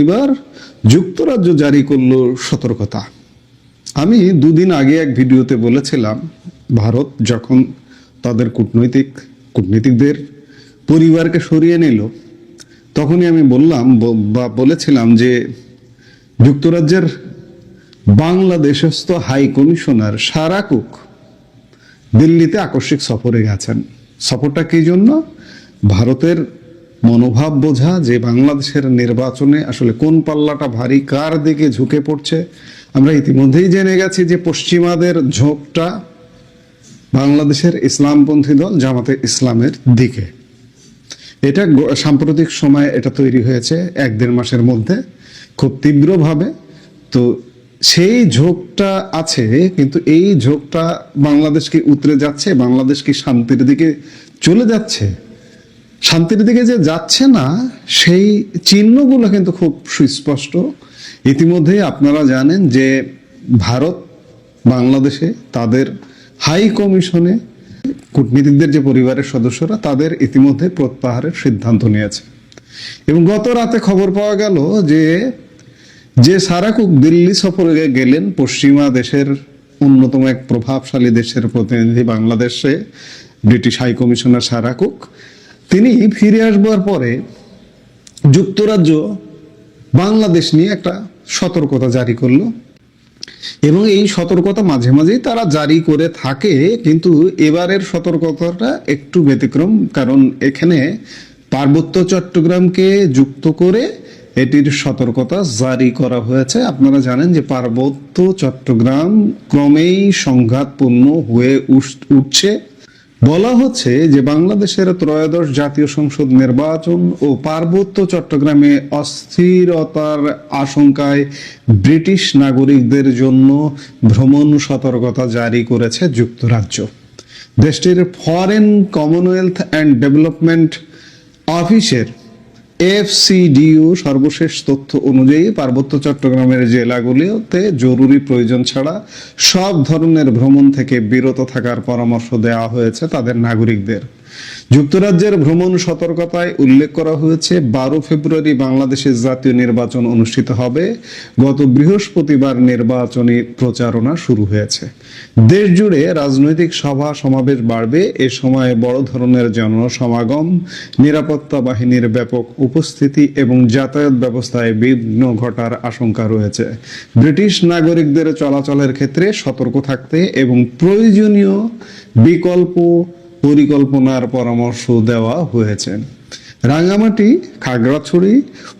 এবার যুক্তরাজ্য জারি করলো সতর্কতা। আমি দুদিন আগে এক ভিডিওতে বলেছিলাম, ভারত যখন তাদের কূটনীতিকদের পরিবারকে সরিয়ে নিল, তখনই আমি বলেছিলাম যে যুক্তরাজ্যের বাংলাদেশস্থ হাই কমিশনার সারা কুক দিল্লিতে আকস্মিক সফরে গেছেন। সফরটা কি জন্য? ভারতের মনোভাব বোঝা যে বাংলাদেশের নির্বাচনে আসলে কোন পাল্লাটা ভারী, কার দিকে ঝুঁকে পড়ছে। আমরা ইতিমধ্যেই জেনে গেছি যে পশ্চিমাদের ঝোঁকটা বাংলাদেশের ইসলামপন্থী দল জামাতে ইসলামের দিকে। এটা সাম্প্রতিক সময়ে এটা তৈরি হয়েছে 1-1.5 মাসের মধ্যে খুব তীব্রভাবে। তো সেই ঝোঁকটা আছে, কিন্তু এই ঝোঁকটা বাংলাদেশ কি উতরে যাচ্ছে? বাংলাদেশ কি শান্তির দিকে চলে যাচ্ছে? শান্তির দিকে যে যাচ্ছে না, সেই চিহ্নগুলো কিন্তু খুব সুস্পষ্ট। ইতিমধ্যেই আপনারা জানেন যে ভারত বাংলাদেশে তাদের হাই কমিশনে কূটনীতিকদের যে পরিবারের সদস্যরা, তাদের ইতিমধ্যে প্রত্যাহারের সিদ্ধান্ত নিয়েছে। এবং গত রাতে খবর পাওয়া গেল যে সারা কুক দিল্লি সফরে গেলেন, পশ্চিমা দেশের অন্যতম এক প্রভাবশালী দেশের প্রতিনিধি বাংলাদেশে British high commissioner Sarah Cooke, তিনি ফিরে আসবার পরে যুক্তরাজ্য বাংলাদেশ নিয়ে একটা সতর্কতা জারি করলো। এবং এই সতর্কতা মাঝে মাঝেই তারা জারি করে থাকে, কিন্তু এবারের সতর্কতাটা একটু ব্যতিক্রম, কারণ এখানে পার্বত্য চট্টগ্রামকে যুক্ত করে এটির সতর্কতা জারি করা হয়েছে। আপনারা জানেন যে পার্বত্য চট্টগ্রাম ক্রমেই সংঘাতপূর্ণ হয়ে উঠছে। বলা হচ্ছে যে বাংলাদেশের ত্রয়োদশ জাতীয় সংসদ নির্বাচন ও পার্বত্য চট্টগ্রামে অস্থিরতার আশঙ্কায় ব্রিটিশ নাগরিকদের জন্য ভ্রমণ সতর্কতা জারি করেছে যুক্তরাজ্য। দেশটির ফরেন কমনওয়েলথ অ্যান্ড ডেভেলপমেন্ট অফিসের FCDO সর্বশেষ তথ্য অনুযায়ী পার্বত্য চট্টগ্রামের জেলাগুলিতে জরুরি প্রয়োজন ছাড়া সব ধরনের ভ্রমণ থেকে বিরত থাকার পরামর্শ দেওয়া হয়েছে তাদের নাগরিকদের। যুক্তরাজ্যের ভ্রমণ সতর্কতায় উল্লেখ করা হয়েছে 12 ফেব্রুয়ারি বাংলাদেশের জাতীয় নির্বাচন অনুষ্ঠিত হবে। গত বৃহস্পতিবার নির্বাচনী প্রচারণা শুরু হয়েছে। দেশ জুড়ে রাজনৈতিক সভা সমাবেশ বাড়বে। এ সময় বড় ধরনের জনসমাগম, নিরাপত্তা বাহিনীর ব্যাপক উপস্থিতি এবং যাতায়াত ব্যবস্থায় বিঘ্ন ঘটার আশঙ্কা রয়েছে। ব্রিটিশ নাগরিকদের চলাচলের ক্ষেত্রে সতর্ক থাকতে এবং প্রয়োজনীয় বিকল্প পরিকল্পনার পরামর্শ দেওয়া হয়েছে। রাঙ্গামাটি, খাগড়াছড়ি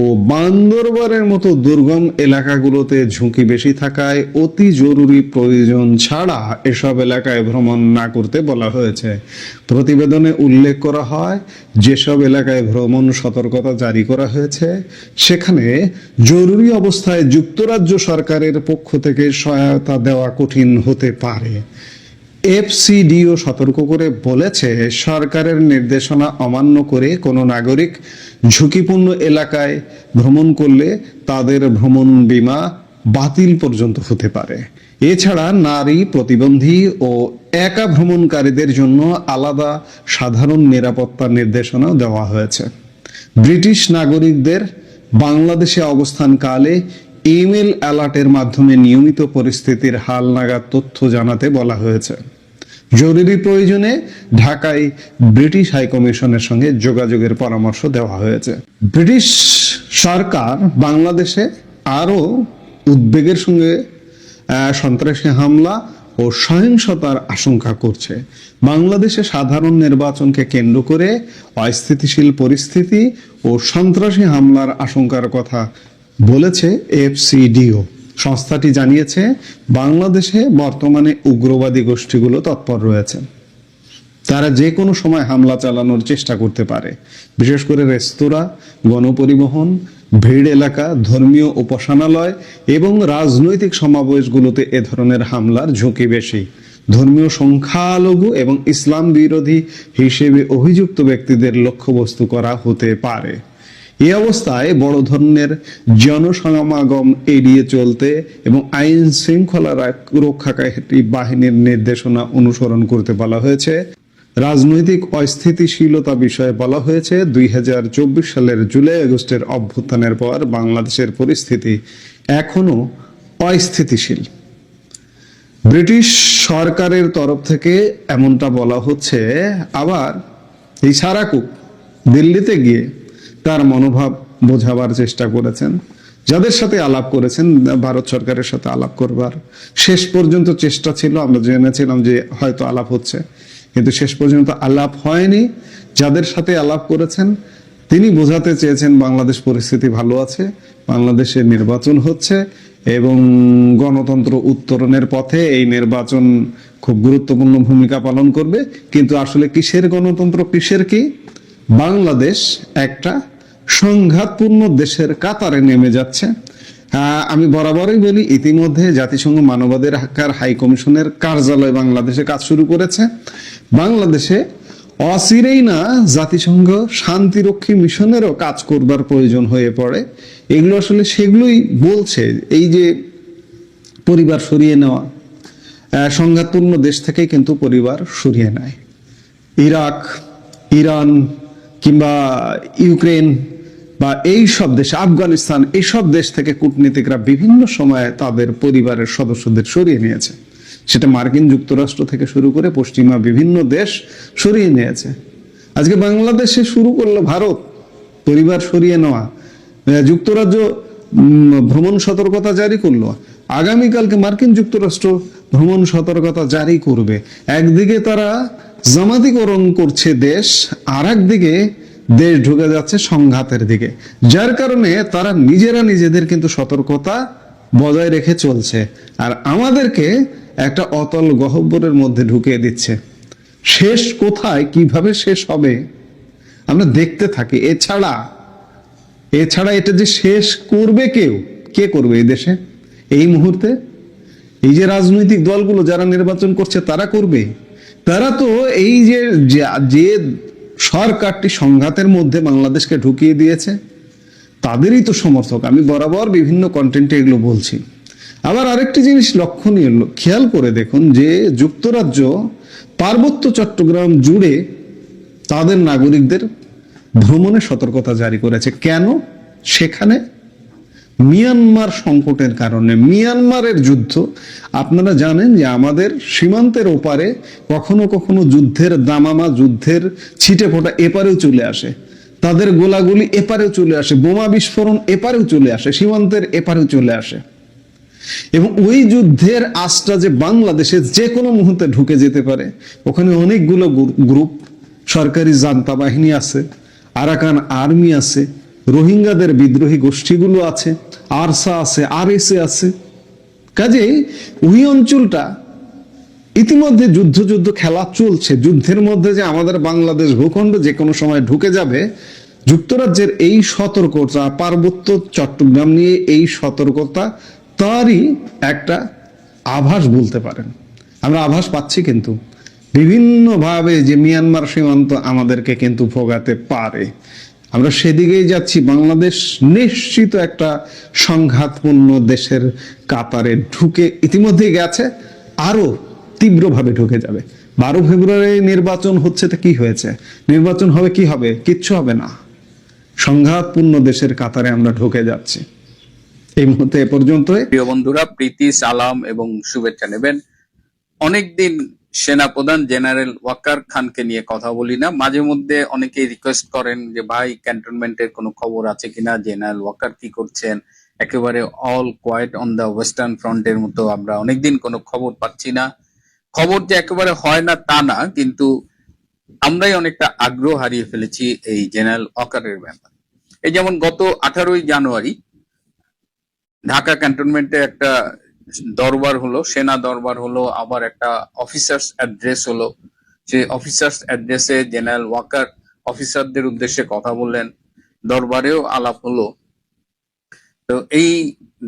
ও বান্দরবানের মতো দুর্গম এলাকাগুলোতে ঝুঁকি বেশি থাকায় অতি জরুরি প্রয়োজন ছাড়া এসব এলাকায় ভ্রমণ না করতে বলা হয়েছে। প্রতিবেদনে উল্লেখ করা হয়, যেসব এলাকায় ভ্রমণ সতর্কতা জারি করা হয়েছে সেখানে জরুরি অবস্থায় যুক্তরাজ্য সরকারের পক্ষ থেকে সহায়তা দেওয়া কঠিন হতে পারে। FCDO সতর্ক করে বলেছে, সরকারের নির্দেশনা অমান্য করে কোনো নাগরিক ঝুঁকিপূর্ণ এলাকায় ভ্রমণ করলে তাদের ভ্রমণ বীমা বাতিল পর্যন্ত হতে পারে। এছাড়া নারী, প্রতিবন্ধী ও একা ভ্রমণকারীদের জন্য আলাদা সাধারণ নিরাপত্তা নির্দেশনাও দেওয়া হয়েছে। ব্রিটিশ নাগরিকদের বাংলাদেশে অবস্থানকালে ইমেল অ্যালার্টের মাধ্যমে নিয়মিত পরিস্থিতির হালনাগাদ তথ্য জানাতে বলা হয়েছে। জরুরি প্রয়োজনে ঢাকায় ব্রিটিশ হাইকমিশনের সঙ্গে যোগাযোগের পরামর্শ দেওয়া হয়েছে। ব্রিটিশ সরকার বাংলাদেশে আরও উদ্বেগের সঙ্গে সন্ত্রাসী হামলা ও সহিংসতার আশঙ্কা করছে। বাংলাদেশে সাধারণ নির্বাচনকে কেন্দ্র করে অস্থিতিশীল পরিস্থিতি ও সন্ত্রাসী হামলার আশঙ্কার কথা বলেছে FCDO। সংস্থাটি জানিয়েছে, বাংলাদেশে বর্তমানে উগ্রবাদী গোষ্ঠীগুলো তৎপর রয়েছে। তারা যে কোনো সময় হামলা চালানোর চেষ্টা করতে পারে। বিশেষ করে রেস্তোরাঁ, গণপরিবহন, ভিড় এলাকা, ধর্মীয় উপাসনালয় এবং রাজনৈতিক সমাবেশগুলোতে এ ধরনের হামলার ঝুঁকি বেশি। ধর্মীয় সংখ্যালঘু এবং ইসলাম বিরোধী হিসেবে অভিযুক্ত ব্যক্তিদের লক্ষ্যবস্তু করা হতে পারে। এই অবস্থায় বড় ধরনের জনসমাগম এড়িয়ে চলতে এবং আইন শৃঙ্খলা রক্ষাকারী বাহিনীর নির্দেশনা অনুসরণ করতে বলা হয়েছে। রাজনৈতিক অস্থিতিশীলতা বিষয়ে বলা হয়েছে 2024 সালের জুলাই আগস্টের অভ্যুত্থানের পর বাংলাদেশের পরিস্থিতি এখনো অস্থিতিশীল। ব্রিটিশ সরকারের তরফ থেকে এমনটা বলা হচ্ছে। আবার এই সারাকুক দিল্লিতে গিয়ে তার মনোভাব বোঝাবার চেষ্টা করেছেন, যাদের সাথে আলাপ করেছেন, ভারত সরকারের সাথে আলাপ করবার শেষ পর্যন্ত চেষ্টা ছিল। আমরা জেনেছিলাম যে হয়তো আলাপ হচ্ছে, কিন্তু শেষ পর্যন্ত আলাপ হয়নি। যাদের সাথে আলাপ করেছেন তিনি বোঝাতে চেয়েছেন বাংলাদেশ পরিস্থিতি ভালো আছে, বাংলাদেশে নির্বাচন হচ্ছে এবং গণতন্ত্র উত্তরণের পথে এই নির্বাচন খুব গুরুত্বপূর্ণ ভূমিকা পালন করবে। কিন্তু আসলে কিসের গণতন্ত্র, কিসের কি? বাংলাদেশ একটা সংঘাতপূর্ণ দেশের কাতারে নেমে যাচ্ছে। আমি বরাবরই বলি, ইতিমধ্যে জাতিসংঘ মানবাধিকার হাই কমিশনের কার্যালয় বাংলাদেশে কাজ শুরু করেছে। বাংলাদেশে অচিরেই না জাতিসংঘ শান্তিরক্ষী মিশনেরও কাজ করবার প্রয়োজন হয়ে পড়ে। এগুলো আসলে সেগুলোই বলছে, এই যে পরিবার সরিয়ে নেওয়া, সংঘাতপূর্ণ দেশ থেকে কিন্তু পরিবার সরিয়ে নেয়। ইরাক, ইরান কিংবা ইউক্রেন বা এই সব দেশ, আফগানিস্তান, এইসব দেশ থেকে কূটনীতিকরা বিভিন্ন সময়ে তাদের পরিবারের সদস্যদের সরিয়ে নিয়েছে। সেটা মার্কিন যুক্তরাষ্ট্র থেকে শুরু করে পশ্চিমা বিভিন্ন দেশ সরিয়ে নিয়েছে। আজকে বাংলাদেশে শুরু করলো ভারত পরিবার সরিয়ে নেওয়া। যুক্তরাজ্য ভ্রমণ সতর্কতা জারি করলো। আগামীকালকে মার্কিন যুক্তরাষ্ট্র ভ্রমণ সতর্কতা জারি করবে। একদিকে তারা জামাতিকরণ করছে দেশ, আর একদিকে দেশ ঢুকে যাচ্ছে সংঘাতের দিকে, যার কারণে তারা নিজেরা নিজেদের কিন্তু সতর্কতা বজায় রেখে চলছে, আর আমাদেরকে একটা অতল গহ্বরের মধ্যে ঢুকিয়ে দিচ্ছে। শেষ কোথায়, কিভাবে শেষ হবে আমরা দেখতে থাকি। এছাড়া এটা যে শেষ করবে কে করবে এই দেশে এই মুহূর্তে? এই যে রাজনৈতিক দলগুলো যারা নির্বাচন করছে তারা করবে। তারা তো এই যে সরকারটি সংঘাতের মধ্যে বাংলাদেশকে ঢুকিয়ে দিয়েছে তাদেরই তো সমর্থক। আমি বরাবর বিভিন্ন কন্টেন্টে এগুলো বলছি। আবার আরেকটি জিনিস লক্ষণীয়, খেয়াল করে দেখুন যে যুক্তরাজ্য পার্বত্য চট্টগ্রাম জুড়ে তাদের নাগরিকদের ভ্রমণের সতর্কতা জারি করেছে। কেন? সেখানে মিয়ানমার সংকটের কারণে, মিয়ানমারের যুদ্ধ। আপনারা জানেন যে আমাদের সীমান্তের ওপারে কখনো কখনো যুদ্ধের দামামা, যুদ্ধের ছিটে ফোঁটা এপারেও চলে আসে, তাদের গোলাগুলি এপারেও চলে আসে, বোমা বিস্ফোরণ এপারেও চলে আসে, সীমান্তের এপারেও চলে আসে। এবং ওই যুদ্ধের আঁচটা যে বাংলাদেশে যে কোনো মুহূর্তে ঢুকে যেতে পারে। ওখানে অনেকগুলো গ্রুপ, সরকারি জান্তা বাহিনী আছে, আরাকান আর্মি আছে, রোহিঙ্গাদের বিদ্রোহী গোষ্ঠীগুলো আছে, আরসা আছে, আরএসএ আছে। কাজেই ওই অঞ্চলটা ইতিমধ্যে যুদ্ধ খেলা চলছে। যুদ্ধের মধ্যে যে আমাদের বাংলাদেশ ভূখণ্ড যে কোনো সময় ঢুকে যাবে, যুক্তরাজ্যের এই সতর্কতা, পার্বত্য চট্টগ্রাম নিয়ে এই সতর্কতা, তারই একটা আভাস বলতে পারেন। আমরা আভাস পাচ্ছি কিন্তু বিভিন্নভাবে যে মিয়ানমার সীমান্ত আমাদেরকে কিন্তু ভোগাতে পারে। আমরা সেদিকেই যাচ্ছি। বাংলাদেশ নিশ্চিত একটা সংঘাতপূর্ণ দেশের কাতারে ঢুকে ইতিমধ্যেই গেছে, আরো তীব্রভাবে ঢুকে যাবে। 12 ফেব্রুয়ারি নির্বাচন হচ্ছে, তো কি হয়েছে? নির্বাচন হবে, কি হবে? কিচ্ছু হবে না। সংঘাতপূর্ণ দেশের কাতারে আমরা ঢুকে যাচ্ছি। এই মুহূর্তে এ পর্যন্তই। প্রিয় বন্ধুরা, প্রীতি, সালাম এবং শুভেচ্ছা নেবেন। অনেকদিন সেনাপ্রধান জেনারেল ওয়াকার খানকে নিয়ে কথা বলি না। মাঝে মধ্যে অনেকেই রিকোয়েস্ট করেন যে ভাই ক্যান্টনমেন্টের কোনো খবর আছে কিনা, জেনারেল ওয়াকার কি করছেন। একেবারে all quiet on the western ফ্রন্টের মতো আমরা অনেকদিন কোনো খবর পাচ্ছি না। খবর যে একেবারে হয় না তা না, কিন্তু আমরাই অনেকটা আগ্রহ হারিয়ে ফেলেছি এই জেনারেল ওয়াকারের ব্যাপারে। এই যেমন গত 18ই জানুয়ারি ঢাকা ক্যান্টনমেন্টে একটা দরবার হলো, সেনা দরবার হলো, আবার একটা অফিসার্স অ্যাড্রেস হলো। সেই অফিসার্স অ্যাড্রেসে জেনারেল ওয়াকার অফিসারদের উদ্দেশ্যে কথা বললেন, দরবারেও আলাপ হলো। তো এই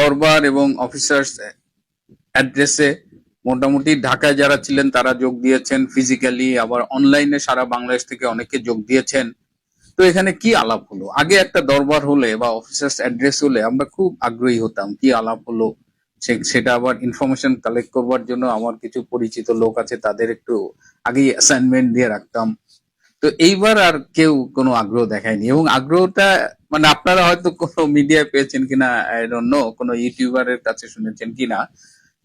দরবার এবং অফিসার্স অ্যাড্রেসে মোটামুটি ঢাকায় যারা ছিলেন তারা যোগ দিয়েছেন ফিজিক্যালি, আবার অনলাইনে সারা বাংলাদেশ থেকে অনেকে যোগ দিয়েছেন। তো এখানে কি আলাপ হলো? আগে একটা দরবার হলে বা অফিসার্স অ্যাড্রেস হলে আমরা খুব আগ্রহী হতাম, কি আলাপ হলো, সেটা আবার ইনফরমেশন কালেক্ট করবার জন্য আমার কিছু পরিচিত লোক আছে, তাদের একটু আগেই অ্যাসাইনমেন্ট দিয়ে রাখতাম। তো এইবার আর কেউ কোনো আগ্রহ দেখায়নি, এবং আগ্রহটা মানে আপনারা হয়তো কোনো মিডিয়ায় পেয়েছেন কিনা, আই ডোন্ট নো, কোনো ইউটিউবারের কাছে শুনেছেন কিনা।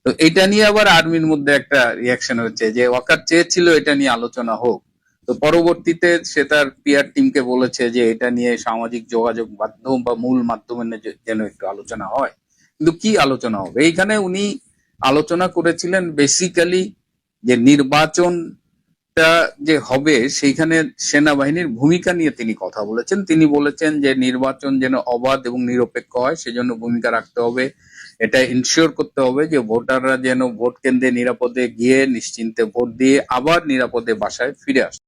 তো এটা নিয়ে আবার আর্মির মধ্যে একটা রিয়াকশন হচ্ছে যে ওয়াকার চেয়েছিল এটা নিয়ে আলোচনা হোক। তো পরবর্তীতে সে তার পিআর টিমকে বলেছে যে এটা নিয়ে সামাজিক যোগাযোগ মাধ্যম বা মূল মাধ্যমে যেন একটু আলোচনা হয়। কিন্তু কি আলোচনা হবে এইখানে? উনি আলোচনা করেছিলেন বেসিক্যালি যে নির্বাচনটা যে হবে সেইখানে সেনাবাহিনীর ভূমিকা নিয়ে তিনি কথা বলেছেন। তিনি বলেছেন যে নির্বাচন যেন অবাধ এবং নিরপেক্ষ হয়, সেজন্য ভূমিকা রাখতে হবে। এটা ইনশিওর করতে হবে যে ভোটাররা যেন ভোট কেন্দ্রে নিরাপদে গিয়ে নিশ্চিন্তে ভোট দিয়ে আবার নিরাপদে বাসায় ফিরে আসে।